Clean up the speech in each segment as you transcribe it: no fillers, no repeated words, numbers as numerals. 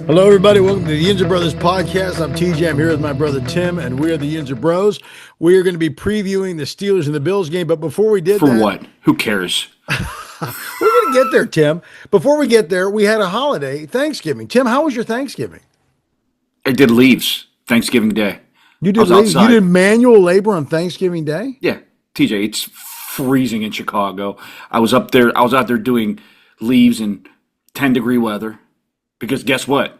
Hello, everybody. Welcome to the Yinzer Brothers podcast. I'm TJ. I'm here with my brother Tim, and we are the Yinzer Bros. We are going to be previewing the Steelers and the Bills game, but before we did For what? Who cares? we're going to get there, Tim. Before we get there, we had a holiday, Thanksgiving. Tim, how was your Thanksgiving? I did leaves Thanksgiving Day. You did leave, you did manual labor on Thanksgiving Day? Yeah, TJ, it's freezing in Chicago. I was out there doing leaves in 10-degree weather because guess what?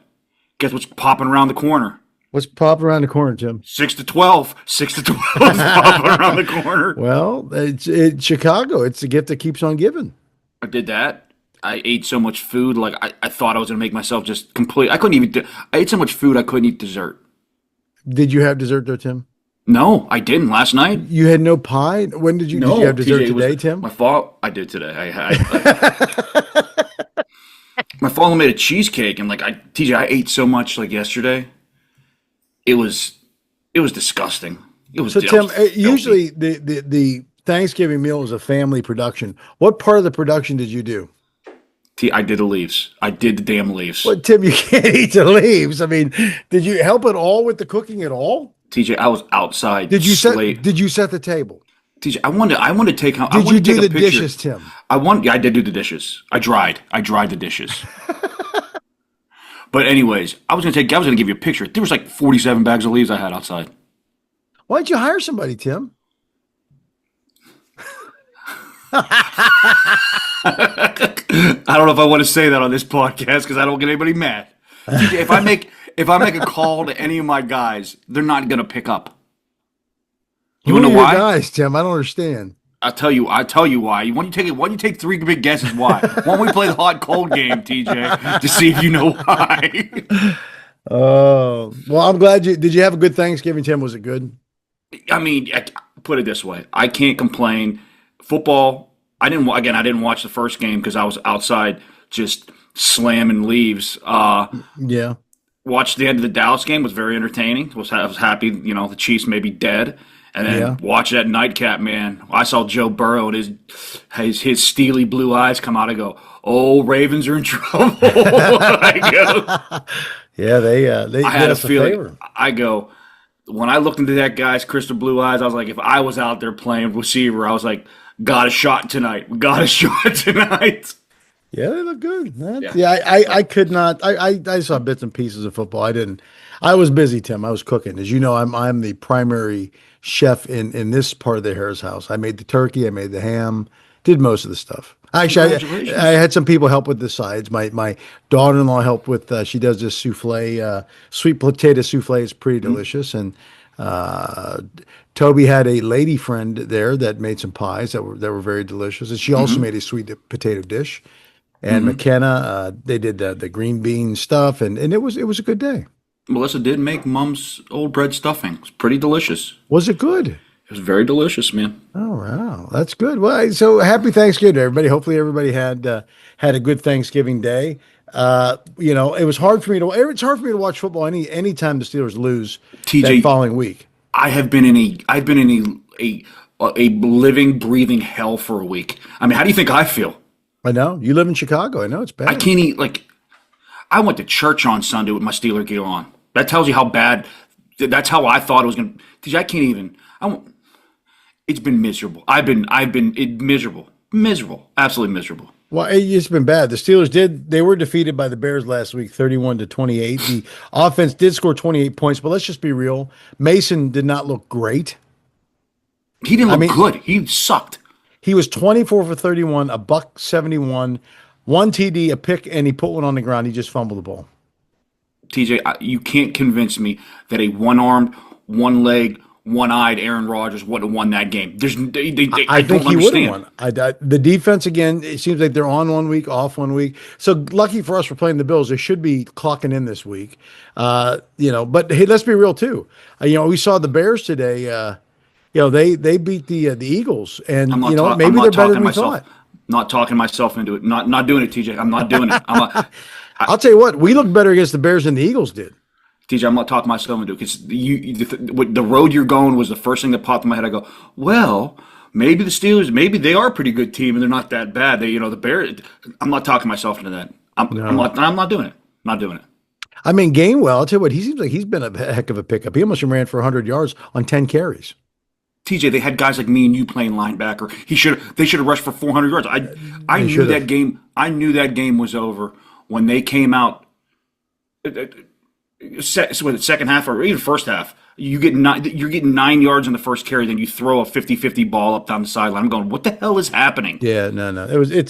Guess what's popping around the corner? What's popping around the corner, Tim? 6 to 12. 6 to 12 is popping around the corner. Well, it's Chicago. It's the gift that keeps on giving. I did that. I ate so much food, like I thought I was going to make myself just complete. I ate so much food I couldn't eat dessert. Did you have dessert though, Tim? No, I didn't last night. You had no pie? When did you have dessert TJ, today, Tim? My fault. I did today. My father made a cheesecake, and TJ, I ate so much yesterday. It was disgusting. It was so Tim. filthy. Usually, the Thanksgiving meal is a family production. What part of the production did you do? I did the leaves. I did the damn leaves. Well, Tim, you can't eat the leaves. I mean, did you help at all with the cooking at all? TJ, I was outside. Did you set the table? TJ, I wanted to take. Did you do the dishes, Tim? I did do the dishes. I dried the dishes. But anyways, I was gonna give you a picture. There was 47 bags of leaves I had outside. Why don't you hire somebody, Tim? I don't know if I want to say that on this podcast because I don't get anybody mad. TJ, if I make a call to any of my guys, they're not gonna pick up. You want to know why? Guys, Tim, I don't understand. I'll tell you why. Why don't you take three big guesses why? Why don't we play the hot cold game, TJ, to see if you know why? Oh, well, I'm glad did you have a good Thanksgiving, Tim? Was it good? I mean, put it this way. I can't complain. Football, I didn't watch the first game because I was outside just slamming leaves. Yeah. Watched the end of the Dallas game, was very entertaining. I was happy, the Chiefs may be dead. And then watch that nightcap, man. I saw Joe Burrow and his steely blue eyes come out. I go, "Oh, Ravens are in trouble." Yeah, they I had a feeling. I go, when I looked into that guy's crystal blue eyes, I was like, if I was out there playing receiver, I was like, got a shot tonight. We got a shot tonight. Yeah, they look good. I could not. I saw bits and pieces of football. I was busy, Tim. I was cooking. As you know, I'm the primary chef in this part of the Harris house. I made the turkey. I made the ham. Did most of the stuff. Actually, I had some people help with the sides. My daughter-in-law helped with. She does this souffle, sweet potato souffle. It's pretty delicious. And Toby had a lady friend there that made some pies that were very delicious. And she also made a sweet potato dish. And McKenna, they did the green bean stuff, and it was a good day. Melissa did make Mom's old bread stuffing. It was pretty delicious. Was it good? It was very delicious, man. Oh wow, that's good. Well, so happy Thanksgiving to everybody. Hopefully, everybody had a good Thanksgiving day. It was hard for me to. It's hard for me to watch football any time the Steelers lose TJ, that following week. I've been in a living, breathing hell for a week. I mean, how do you think I feel? I know you live in Chicago. I know it's bad. I can't eat I went to church on Sunday with my Steeler gear on. That tells you how bad. That's how I thought it was going to. I can't even. It's been miserable. I've been miserable, absolutely miserable. Well, it's been bad. The Steelers they were defeated by the Bears last week, 31-28. The offense did score 28 points, but let's just be real. Mason did not look great. He didn't look good. He sucked. He was 24 for 31, a $171, one TD, a pick, and he put one on the ground. He just fumbled the ball. TJ, you can't convince me that a one-armed, one-legged, one-eyed Aaron Rodgers would have won that game. I think he would have won. The defense, again, it seems like they're on 1 week, off 1 week. So lucky for us for playing the Bills. They should be clocking in this week. But hey, let's be real too. We saw the Bears today. They beat the Eagles, and maybe they're better than we thought. Not talking myself into it. Not doing it, TJ. I'm not doing it. I'll tell you what. We looked better against the Bears than the Eagles did. TJ, I'm not talking myself into it because the road you're going was the first thing that popped in my head. I go, well, maybe the Steelers, maybe they are a pretty good team and they're not that bad. The Bears. I'm not talking myself into that. I'm not doing it. Not doing it. I mean, Gainwell, I'll tell you what, he seems like he's been a heck of a pickup. He almost ran for 100 yards on 10 carries. TJ, they had guys like me and you playing linebacker. They should have rushed for 400 yards. I knew that game. I knew that game was over when they came out. Second half or even first half, you're getting 9 yards in the first carry, then you throw a 50-50 ball up down the sideline. I'm going, what the hell is happening? Yeah, no.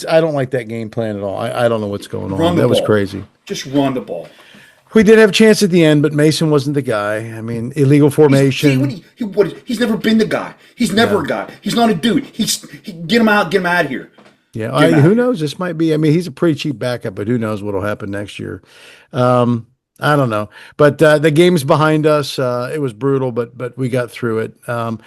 I don't like that game plan at all. I don't know what's going on. That was crazy. Just run the ball. We did have a chance at the end, but Mason wasn't the guy. I mean, illegal formation. He's never been the guy. He's never a guy. He's not a dude. Get him out of here. Yeah, who knows? This might be. I mean, he's a pretty cheap backup, but who knows what'll happen next year? I don't know. But the game's behind us. It was brutal, but we got through it. I'm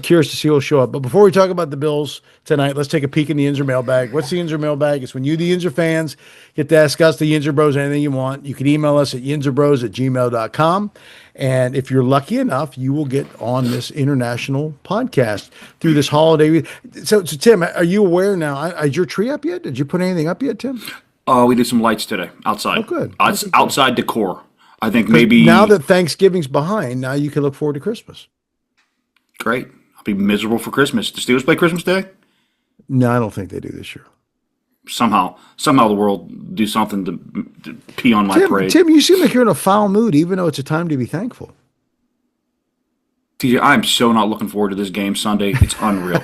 curious to see who'll show up. But before we talk about the Bills tonight, let's take a peek in the Yinzer mailbag. What's the Yinzer mailbag? It's when you, the Yinzer fans, get to ask us, the Yinzer Bros, anything you want. You can email us at yinzerbros@gmail.com. And if you're lucky enough, you will get on this international podcast through this holiday. So Tim, are you aware now? Is your tree up yet? Did you put anything up yet, Tim? We did some lights today outside. Oh, good. Outside decor. I think maybe now that Thanksgiving's behind, now you can look forward to Christmas. Great. I'll be miserable for Christmas. The Steelers play Christmas Day? No, I don't think they do this year. Somehow the world do something to pee on my parade. Tim, you seem like you're in a foul mood, even though it's a time to be thankful. TJ, I'm so not looking forward to this game Sunday. It's unreal.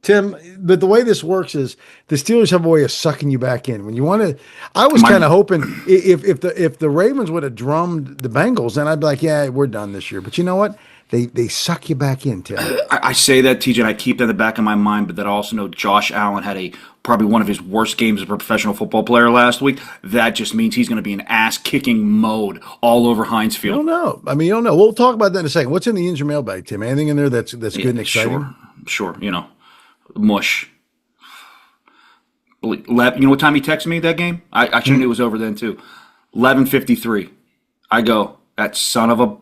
Tim, but the way this works is the Steelers have a way of sucking you back in. When you want to, I was kind of hoping if the Ravens would have drummed the Bengals, then I'd be like, yeah, we're done this year. But you know what? They suck you back in, Tim. I say that, TJ, and I keep that in the back of my mind, but that I also know Josh Allen had probably one of his worst games as a professional football player last week. That just means he's going to be in ass-kicking mode all over Heinz Field. I don't know. You don't know. We'll talk about that in a second. What's in the Yinzer mailbag, Tim? Anything in there that's good and exciting? Sure. Mush. You know what time he texted me that game? I should have knew it was over then too. 11:53. I go, that son of a.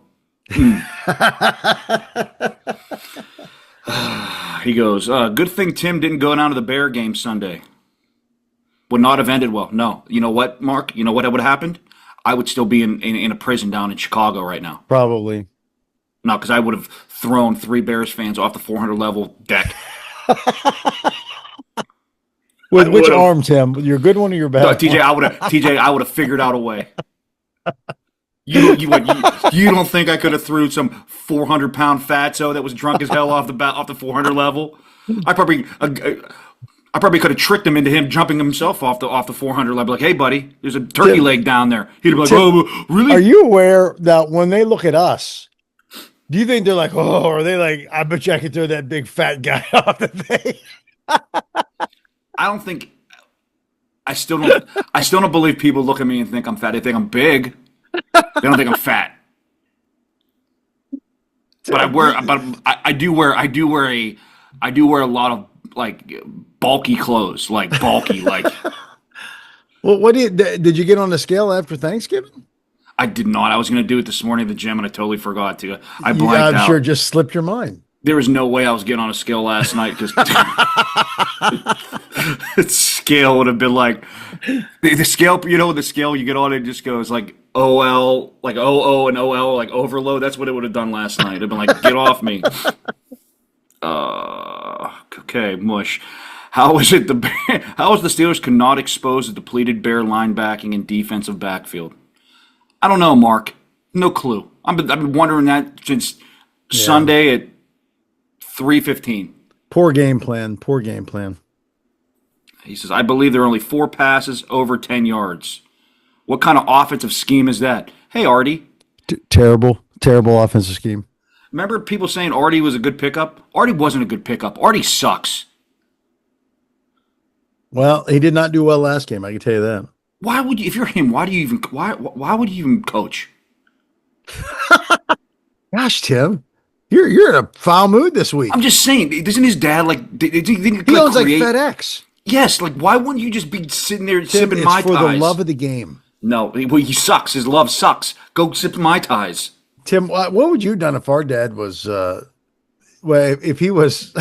He goes, good thing Tim didn't go down to the Bear game Sunday. Would not have ended well. No. You know what, Mark? You know what would have happened? I would still be in a prison down in Chicago right now. Probably. No, because I would have thrown 3 Bears fans off the 400 level deck. With which arm, Tim? Your good one or your bad? No, TJ, I would have figured out a way. You don't think I could have threw some 400-pound fatso that was drunk as hell off the 400 level? I probably could have tricked him into him jumping himself off the 400 level. Like, hey, buddy, there's a turkey leg down there. He'd be like, oh, really? Are you aware that when they look at us, do you think they're like, oh, or are they like, I bet you I could throw that big fat guy off the thing? I don't think. I still don't believe people look at me and think I'm fat. They think I'm big. They don't think I'm fat. But I do wear a lot of like bulky clothes, like bulky, like. Well, did you get on the scale after Thanksgiving? I did not. I was going to do it this morning at the gym, and I totally forgot to. I blanked out. I'm sure it just slipped your mind. There was no way I was getting on a scale last night because the scale would have been like the scale. You know, the scale you get on, it just goes like OL, like OO and OL, like overload. That's what it would have done last night. It'd been like, get off me. Okay, mush. How is it how is the Steelers could not expose the depleted Bear linebacking and defensive backfield? I don't know, Mark. No clue. I've been wondering that since Sunday at 3:15. Poor game plan. Poor game plan. He says, I believe there are only 4 passes over 10 yards. What kind of offensive scheme is that? Hey, Artie. Terrible offensive scheme. Remember people saying Artie was a good pickup? Artie wasn't a good pickup. Artie sucks. Well, he did not do well last game, I can tell you that. Why would you, if you're him, why would you even coach? Gosh, Tim, you're in a foul mood this week. I'm just saying, doesn't his dad he owns like FedEx. Yes, like why wouldn't you just be sitting there Tim, sipping Mai Tais? For the love of the game. No, he sucks. His love sucks. Go sip Mai Tais. Tim, what would you have done if our dad was well, if he was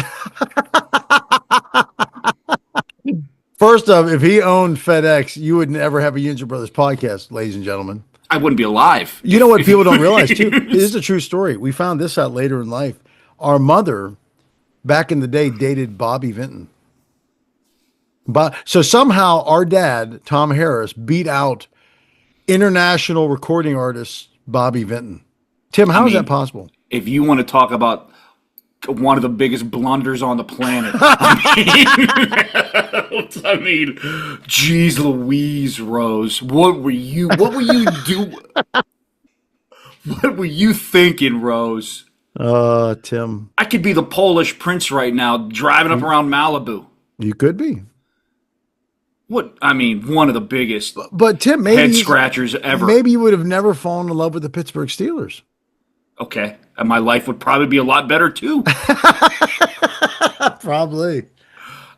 first off, if he owned FedEx, you would never have a Yinzer Brothers podcast, ladies and gentlemen. I wouldn't be alive. You know what people don't realize too? This is a true story. We found this out later in life. Our mother, back in the day, dated Bobby Vinton. But so somehow our dad, Tom Harris, beat out international recording artist Bobby Vinton. Tim, how is that possible? If you want to talk about one of the biggest blunders on the planet, I mean, geez Louise, Rose, what were you doing? What were you thinking, Rose? Tim, I could be the Polish prince right now, driving up around Malibu. you could be. What I mean, one of the biggest But Tim, head scratchers ever. maybe you would have never fallen in love with the Pittsburgh Steelers. Okay, and my life would probably be a lot better too. Probably.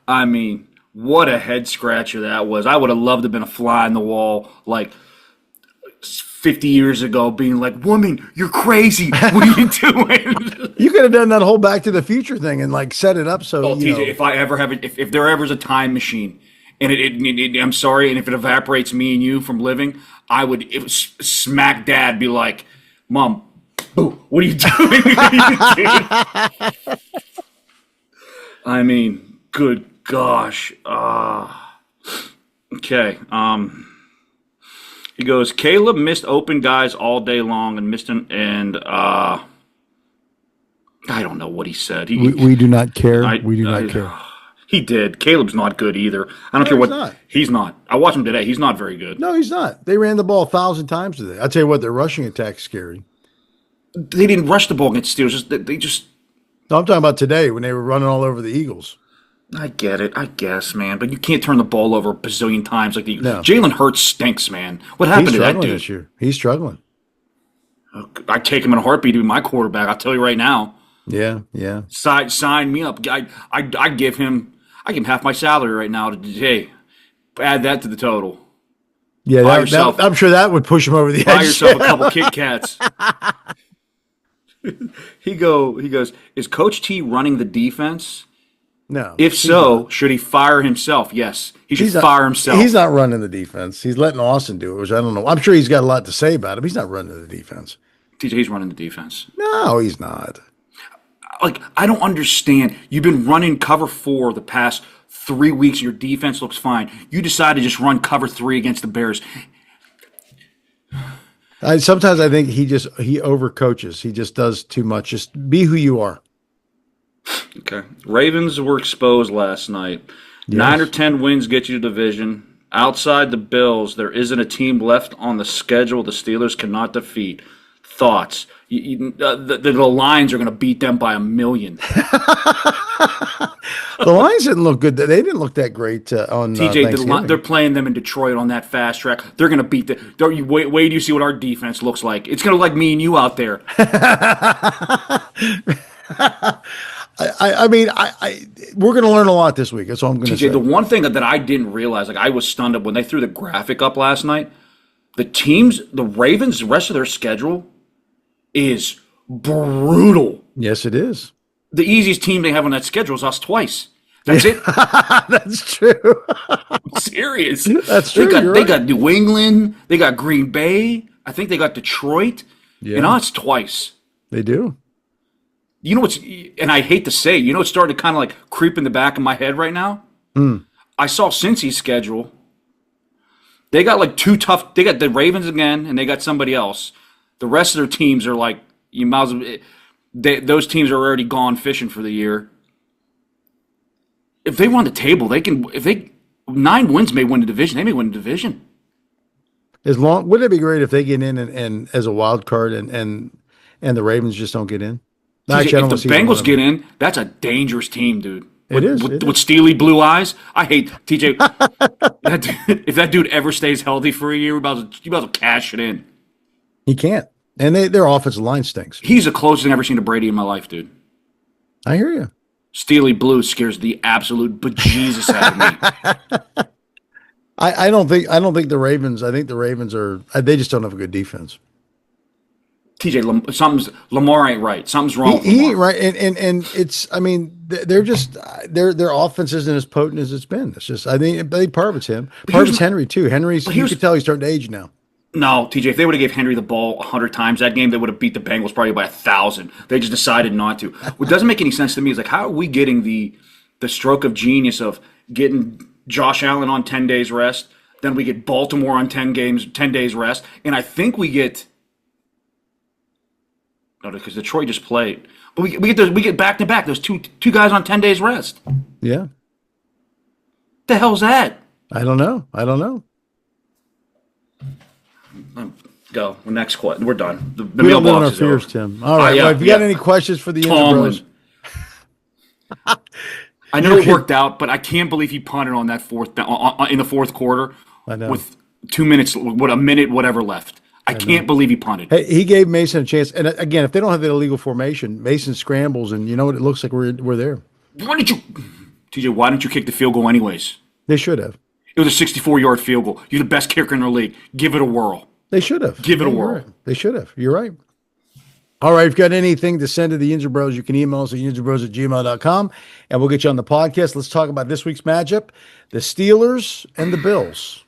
I mean, what a head scratcher that was. I would have loved to have been a fly in the wall like 50 years ago, being like, "Woman, you're crazy. What are you doing?" You could have done that whole Back to the Future thing and like set it up so. Oh, TJ, if I ever have it, if there ever is a time machine, and I'm sorry, and if it evaporates me and you from living, I would smack Dad, be like, "Mom, boo, what are you doing?" I mean, good gosh. Okay. He goes, Caleb missed open guys all day long and missed him, and I don't know what he said. We do not care. We do not care. He did. Caleb's not good either. I don't care what. He's not. I watched him today. He's not very good. No, he's not. They ran the ball 1,000 times today. I'll tell you what, their rushing attack's scary. They didn't rush the ball against Steelers. They just. No, I'm talking about today when they were running all over the Eagles. I get it, I guess, man. But you can't turn the ball over a bazillion times like the No. Jalen Hurts stinks, man. What happened to that dude? This year. He's struggling. I'd take him in a heartbeat to be my quarterback. I'll tell you right now. Yeah, yeah. Sign me up. I give him half my salary right now. Hey, add that to the total. Yeah, I'm sure that would push him over the edge. Buy yourself a couple Kit Kats. He goes, is Coach T running the defense? No. If so, should he fire himself? Yes, he should fire himself. He's not running the defense. He's letting Austin do it, which I don't know. I'm sure he's got a lot to say about it. He's not running the defense. TJ, he's running the defense. No, he's not. Like, I don't understand. You've been running cover 4 the past 3 weeks. Your defense looks fine. You decide to just run cover 3 against the Bears. Sometimes I think he overcoaches. He just does too much. Just be who you are. Okay. Ravens were exposed last night. Yes. 9 or 10 wins get you to division. Outside the Bills, there isn't a team left on the schedule the Steelers cannot defeat. Thoughts? The Lions are going to beat them by 1,000,000. The Lions didn't look good. They didn't look that great on TJ, they're playing them in Detroit on that fast track. They're going to beat wait do you see what our defense looks like. It's going to look like me and you out there. I mean, we're going to learn a lot this week. That's all I'm going to say. TJ, the one thing that I didn't realize, like I was stunned up when they threw the graphic up last night. The Ravens, the rest of their schedule is brutal. Yes, it is. The easiest team they have on that schedule is us twice. That's it. That's true. I'm serious. That's true. They got New England. They got Green Bay. I think they got Detroit. Yeah. And us twice. They do. You know what's, and I hate to say, it's starting to kind of like creep in the back of my head right now. I saw Cincy's schedule. They got like two tough. They got the Ravens again, and they got somebody else. The rest of their teams are like, you might as well, those teams are already gone fishing for the year. If they run the table, they can. 9 wins may win the division. They may win the division. Wouldn't it be great if they get in and as a wild card and the Ravens just don't get in? TJ, if the Bengals get in, that's a dangerous team, dude. With steely blue eyes. I hate TJ. If that dude ever stays healthy for a year, you about to cash it in. He can't. And their offensive line stinks. He's the closest I've ever seen to Brady in my life, dude. I hear you. Steely blue scares the absolute bejesus out of me. I don't think the Ravens. I think the Ravens they just don't have a good defense. Something's Lamar ain't right. Something's wrong with He Lamar. ain't right, and it's. I mean, they're just their offense isn't as potent as it's been. It's just I think part of it's him. Part of it's Henry too. Henry's you here's could tell he's starting to age now. No, TJ, if they would have gave Henry the ball 100 times that game, they would have beat the Bengals probably by 1,000. They just decided not to. What doesn't make any sense to me is like, how are we getting the stroke of genius of getting Josh Allen on 10 days rest, then we get Baltimore on 10 days rest, and I think we get no, because Detroit just played, but we get back to back those two guys on 10 days rest. Yeah, The hell's that? I don't know. Go. Next question. We're done. The We don't live in our mailbox is over. fears, Tim. All right. Yeah, Well, if you got any questions for the Yinzer Bros, I know it worked out, but I can't believe he punted on that in the fourth quarter. I know. With 2 minutes, a minute, whatever left. I can't believe he punted. hey, he gave Mason a chance. And again, if they don't have the illegal formation, Mason scrambles, and you know what? It looks like we're there. Why didn't you kick the field goal anyways? They should have. It was a 64-yard field goal. You're the best kicker in the league. Give it a whirl. They should have. Give it a You're whirl. right. They should have. You're right. All right. If you've got anything to send to the Yinzer Bros, you can email us at yinzerbros@gmail.com, and we'll get you on the podcast. Let's talk about this week's matchup, the Steelers and the Bills.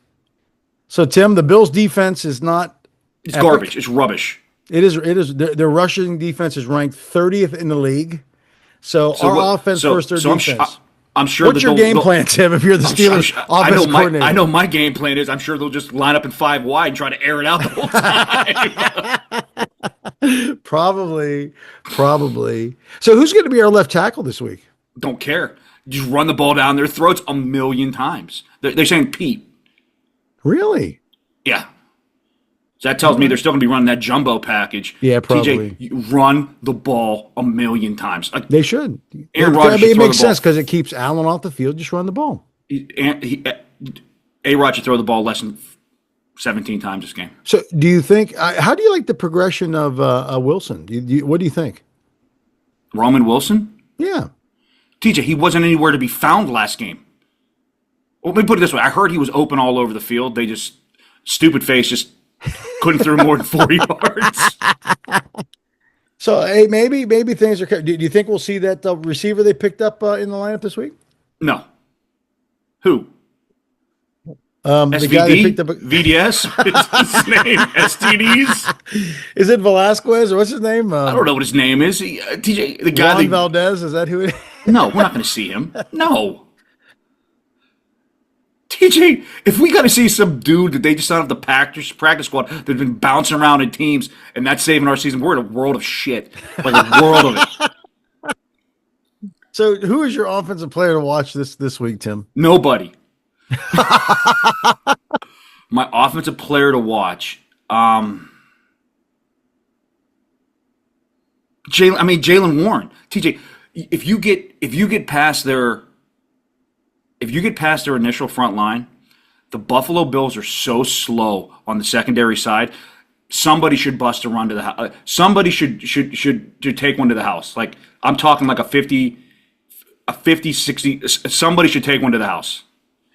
So, Tim, the Bills' defense is not It's epic. garbage. It's rubbish. It is. Their rushing defense is ranked 30th in the league. So our offense versus their defense. I'm sure. What's your game plan, Tim, if you're the Steelers offensive coordinator? I know my game plan is I'm sure they'll just line up in 5 wide and try to air it out the whole time. Probably. So who's going to be our left tackle this week? Don't care. Just run the ball down their throats a million times. They're saying Pete. Really? Yeah. So that tells me they're still going to be running that jumbo package. Yeah, probably. TJ, you run the ball a million times. They should. Aaron Rodgers should it throw makes the ball. sense because it keeps Allen off the field. Just run the ball. A-Rod should throw the ball less than 17 times this game. So do you think, how do you like the progression of Wilson? What do you think? Roman Wilson? Yeah. TJ, he wasn't anywhere to be found last game. Well, let me put it this way. I heard he was open all over the field. They just, stupid face, just couldn't throw more than 40 yards. So hey, maybe things are. Do you think we'll see that receiver they picked up in the lineup this week? No. Who? The guy they picked up. VDS? Is his name? STDs? Is it Velasquez or what's his name? I don't know what his name is. TJ, the guy. Juan Valdez, is that who it is? No, we're not going to see him. No. TJ, if we got to see some dude that they just signed up the practice squad that's been bouncing around in teams and that's saving our season, we're in a world of shit. Like a world of it. So who is your offensive player to watch this week, Tim? Nobody. My offensive player to watch. Jalen Warren. TJ, if you get past their initial front line, the Buffalo Bills are so slow on the secondary side. Somebody should bust a run to the house. Somebody should take one to the house. Like I'm talking like a 50, 60. Somebody should take one to the house.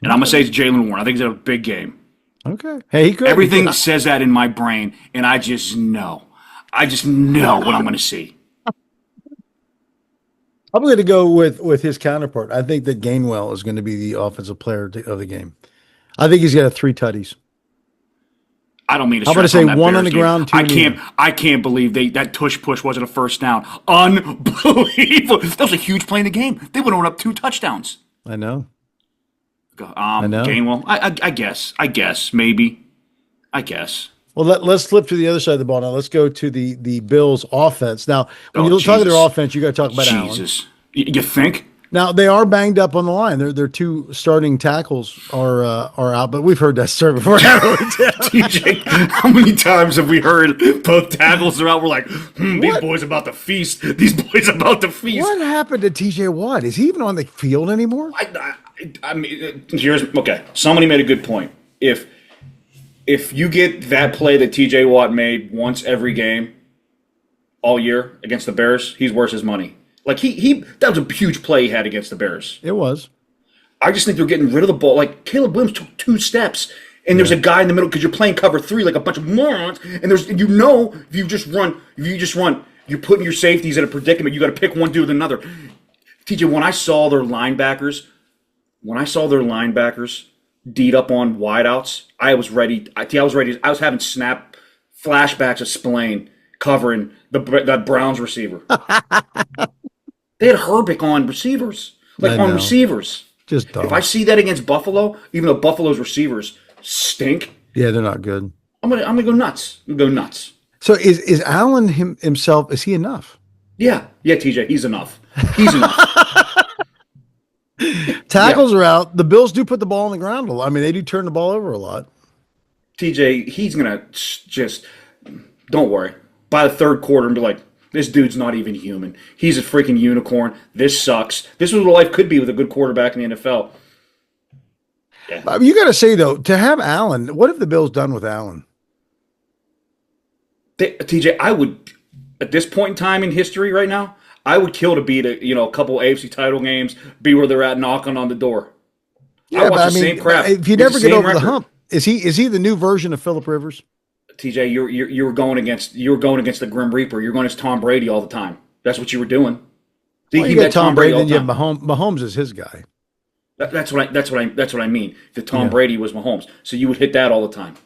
And I'm gonna say it's Jalen Warren. I think he's had a big game. Okay. Hey, he could. Everything says that in my brain, and I just know. I just know what I'm gonna see. I'm going to go with his counterpart. I think that Gainwell is going to be the offensive player of the game. I think he's got 3 tutties. I don't mean to. I'm going to say on that 1 Bears on the game. ground, 2 in the air. I can't believe that tush push wasn't a first down. Unbelievable. That was a huge play in the game. They would have went up 2 touchdowns. I know. I know. Gainwell. I guess maybe. I guess. Well, let's flip to the other side of the ball now. Let's go to the Bills' offense. Now, when you talk to their offense, you got to talk about Allen. Jesus. You think? Now they are banged up on the line. Their 2 starting tackles are out, but we've heard that story before. TJ, how many times have we heard both tackles are out? We're like, these boys about to feast. These boys about to feast. What happened to TJ Watt? Is he even on the field anymore? I mean, okay. Somebody made a good point. If you get that play that TJ Watt made once every game all year against the Bears, he's worth his money. Like that was a huge play he had against the Bears. It was. I just think they're getting rid of the ball. Like Caleb Williams took 2 steps And there's a guy in the middle because you're playing cover three like a bunch of morons. And if you just run, you're putting your safeties in a predicament. You got to pick one dude with another. TJ, when I saw their linebackers deed up on wideouts, I was ready. I was having snap flashbacks of Spillane covering that Browns receiver. They had Herbick on receivers, receivers. Just dumb. If I see that against Buffalo, even though Buffalo's receivers stink, yeah, they're not good. I'm gonna go nuts. I'm gonna go nuts. So is Allen himself? Is he enough? Yeah, TJ, he's enough. He's enough. Tackles are out. The Bills do put the ball on the ground a lot. I mean, they do turn the ball over a lot. TJ, he's gonna just don't worry. By the third quarter, and be like, this dude's not even human. He's a freaking unicorn. This sucks. This is what life could be with a good quarterback in the NFL. Yeah. You got to say though, to have Allen, what have the Bills done with Allen? TJ, I would, at this point in time in history right now, I would kill to beat a couple AFC title games, be where they're at, knocking on the door. Yeah, I watch the same crap. If you never get over the hump, is he the new version of Phillip Rivers? TJ, you were going against the Grim Reaper. You're going against Tom Brady all the time. That's what you were doing. Well, you got Tom Brady, then you have Mahomes. Mahomes is his guy. That's what I mean. That Tom Brady was Mahomes, so you would hit that all the time.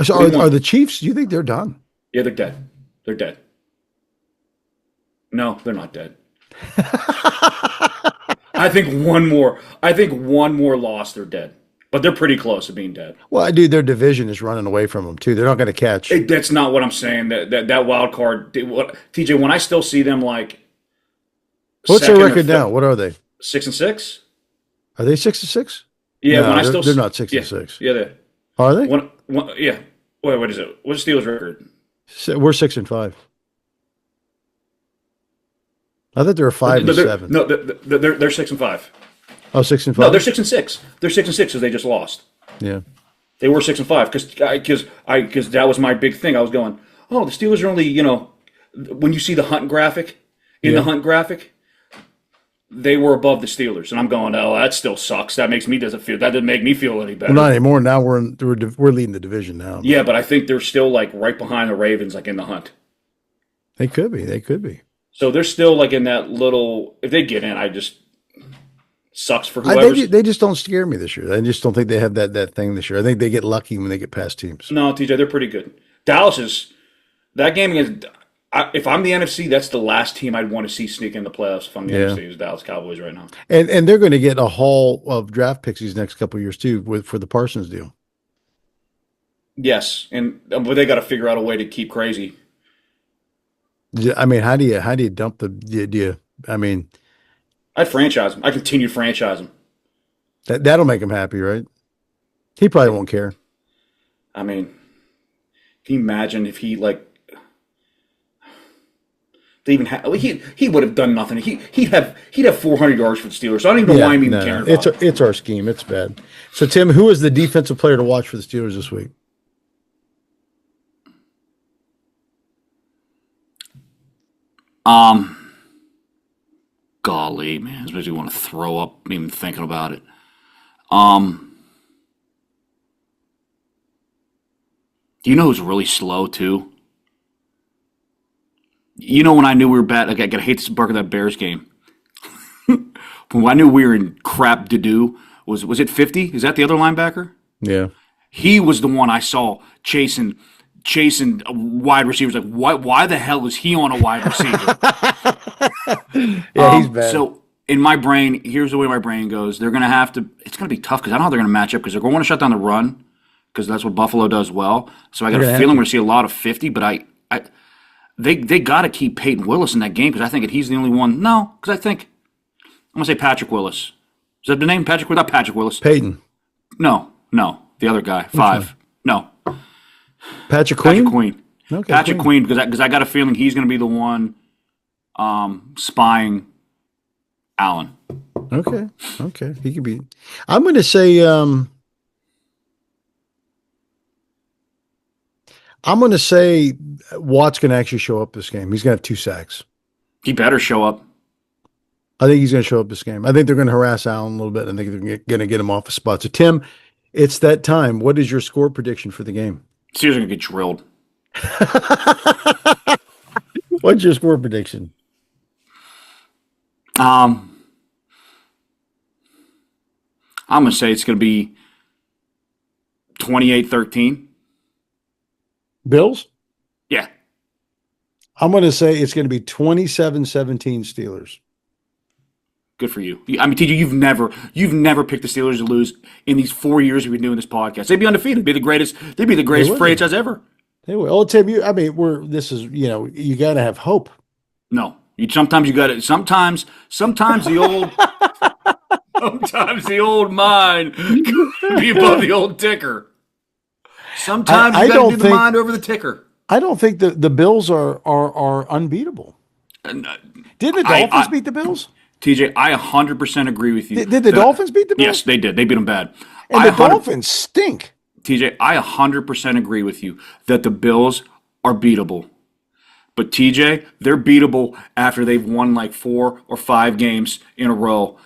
So are the Chiefs? Do you think they're done? Yeah, they're dead. They're dead. No, they're not dead. I think one more loss, they're dead. But they're pretty close to being dead. Well, dude, their division is running away from them too. They're not going to catch. That's not what I'm saying. That wild card, TJ. When I still see them like, what's their record now? What are they? 6-6. Are they 6-6? Yeah, no, they're not 6-6. Yeah, they are they? Yeah. Wait, what is it? What's the Steelers' record? We're 6-5. I thought they were 5-7. No, they're 6-5. Oh, 6-5. No, they're 6-6. They're 6-6 because they just lost. Yeah, they were 6-5 because that was my big thing. I was going, oh, the Steelers are only when you see the Hunt graphic the Hunt graphic, they were above the Steelers, and I'm going, oh, that still sucks. That doesn't make me feel any better. Well, not anymore. Now we're leading the division now. Yeah, but I think they're still like right behind the Ravens, like in the Hunt. They could be. So they're still like in that little. If they get in, I just. Sucks for whoever. They just don't scare me this year. I just don't think they have that thing this year. I think they get lucky when they get past teams. No, TJ, they're pretty good. Dallas is that game against. If I'm the NFC, that's the last team I'd want to see sneak in the playoffs. If I'm the NFC, is Dallas Cowboys right now. And they're going to get a haul of draft picks these next couple of years too for the Parsons deal. Yes, but they got to figure out a way to keep crazy. I mean, how do you dump the idea? I mean. I'd franchise him. I continue to franchise him. That'll make him happy, right? He probably won't care. I mean, can you imagine if he they even he would have done nothing. He'd have 400 yards for the Steelers. So I don't even know why I'm even caring about it. It's our scheme. It's bad. So Tim, who is the defensive player to watch for the Steelers this week? Golly, man, it makes me want to throw up even thinking about it. Do you know who's really slow too? When I knew we were bad, I gotta hate this bark of that Bears game. When I knew we were in crap to do, was it 50? Is that the other linebacker? Yeah. He was the one I saw chasing wide receivers. Like, why the hell is he on a wide receiver? Yeah, he's bad. So in my brain, here's the way my brain goes. They're going to have to – it's going to be tough because I don't know how they're going to match up because they're going to shut down the run because that's what Buffalo does well. So I got a feeling we're going to see a lot of 50, but they got to keep Peyton Willis in that game because I think he's the only one. No, because I think – I'm going to say Patrick Willis. Is that the name? Patrick? Not Patrick Willis. Peyton. No. The other guy. 5. No. Patrick Queen? Patrick Queen. Okay, Patrick Queen, because I got a feeling he's going to be the one spying Allen. Okay. He could be. I'm going to say Watt's going to actually show up this game. He's going to have 2 sacks. He better show up. I think he's going to show up this game. I think they're going to harass Allen a little bit. I think they're going to get him off the spot. So, Tim, It's that time. What is your score prediction for the game? Steelers are gonna get drilled. What's your score prediction? I'm gonna say it's gonna be 28-13. Bills? Yeah. I'm going to say it's going to be 27-17 Steelers. Good for you. I mean, TJ, you've never picked the Steelers to lose in these 4 years we've been doing this podcast. They'd be undefeated. They'd be the greatest franchise ever. They will. Oh, Tim, you got to have hope. No. Sometimes you got to. Sometimes the old mind could be above the old ticker. Sometimes you got to do the mind over the ticker. I don't think the Bills are unbeatable. Didn't the Dolphins beat the Bills? TJ, I 100% agree with you. Did the Dolphins beat the Bills? Yes, they did. They beat them bad. And the Dolphins stink. TJ, I 100% agree with you that the Bills are beatable. But TJ, they're beatable after they've won like 4 or 5 games in a row.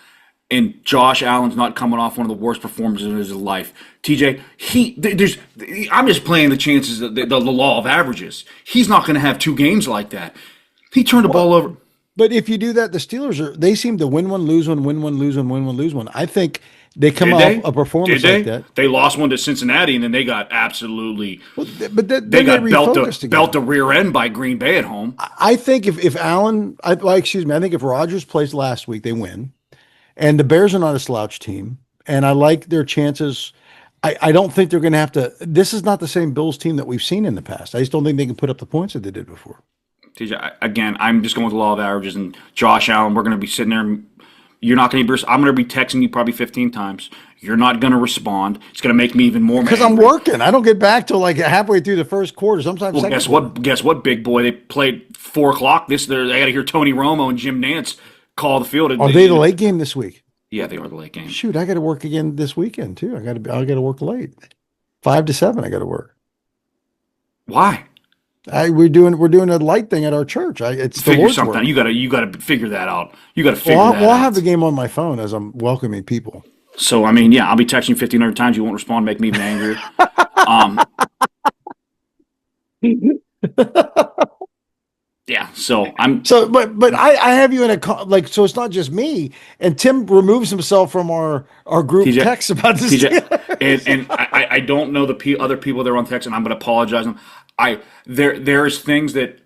And Josh Allen's not coming off one of the worst performances of his life. TJ, I'm just playing the chances, the law of averages. He's not going to have 2 games like that. He turned the ball over. But if you do that, the Steelers they seem to win one, lose one, win one, lose one, win one, lose one. I think they come off a performance like that. They lost one to Cincinnati, and then they got absolutely. They got belt the rear end by Green Bay at home. I think if Allen, I think if Rodgers plays last week, they win. And the Bears are not a slouch team, and I like their chances. I don't think they're going to have to. This is not the same Bills team that we've seen in the past. I just don't think they can put up the points that they did before. TJ, again, I'm just going with the law of averages, and Josh Allen, we're going to be sitting there. You're not going to be. I'm going to be texting you probably 15 times. You're not going to respond. It's going to make me even more mad. Because I'm working. I don't get back till like halfway through the first quarter. Sometimes. Well, guess what, big boy? They played 4 o'clock. They got to hear Tony Romo and Jim Nantz call the field. Are they the late game this week? Yeah, they are the late game. Shoot, I got to work again this weekend too. I got to work late, 5 to 7. I got to work. Why? We're doing a light thing at our church. It's the Lord's work. You got to figure that out. You got to figure that out. Well, I'll have the game on my phone as I'm welcoming people. So I mean, yeah, I'll be texting you 1,500 times. You won't respond, make me even angrier. Yeah, so I'm but I have you in a so it's not just me, and Tim removes himself from our group TJ, text about this. TJ, and I don't know the other people that are on text, and I'm going to apologize. There's things that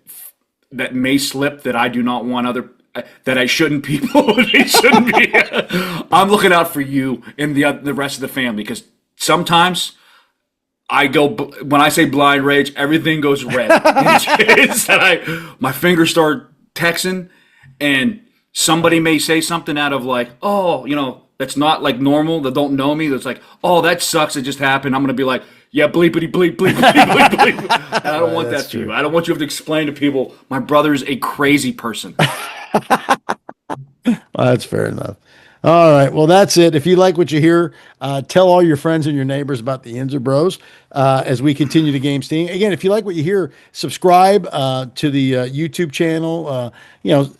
may slip that I do not want that I shouldn't people. They shouldn't be. I'm looking out for you and the rest of the family, because sometimes I go, when I say blind rage, everything goes red. It's that my fingers start texting, and somebody may say something out of like, oh, that's not like normal, that don't know me. That's like, oh, that sucks. It just happened. I'm going to be like, yeah, bleepity bleep, bleep, bleep, bleep, bleep. And I don't want that for you. I don't want you to have to explain to people, my brother's a crazy person. Well, that's fair enough. All right. Well, that's it. If you like what you hear, tell all your friends and your neighbors about the Yinzer Bros as we continue the game steam. Again, if you like what you hear, subscribe to the YouTube channel.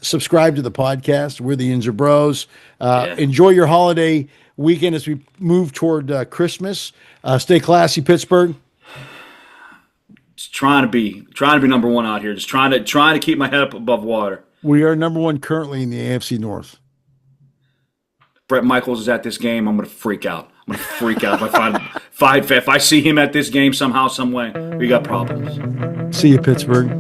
Subscribe to the podcast. We're the Yinzer Bros. Enjoy your holiday weekend as we move toward Christmas. Stay classy, Pittsburgh. Just trying to be number one out here. Just trying to keep my head up above water. We are number one currently in the AFC North. Brett Michaels is at this game, I'm going to freak out. If I see him at this game somehow, some way, we got problems. See you, Pittsburgh.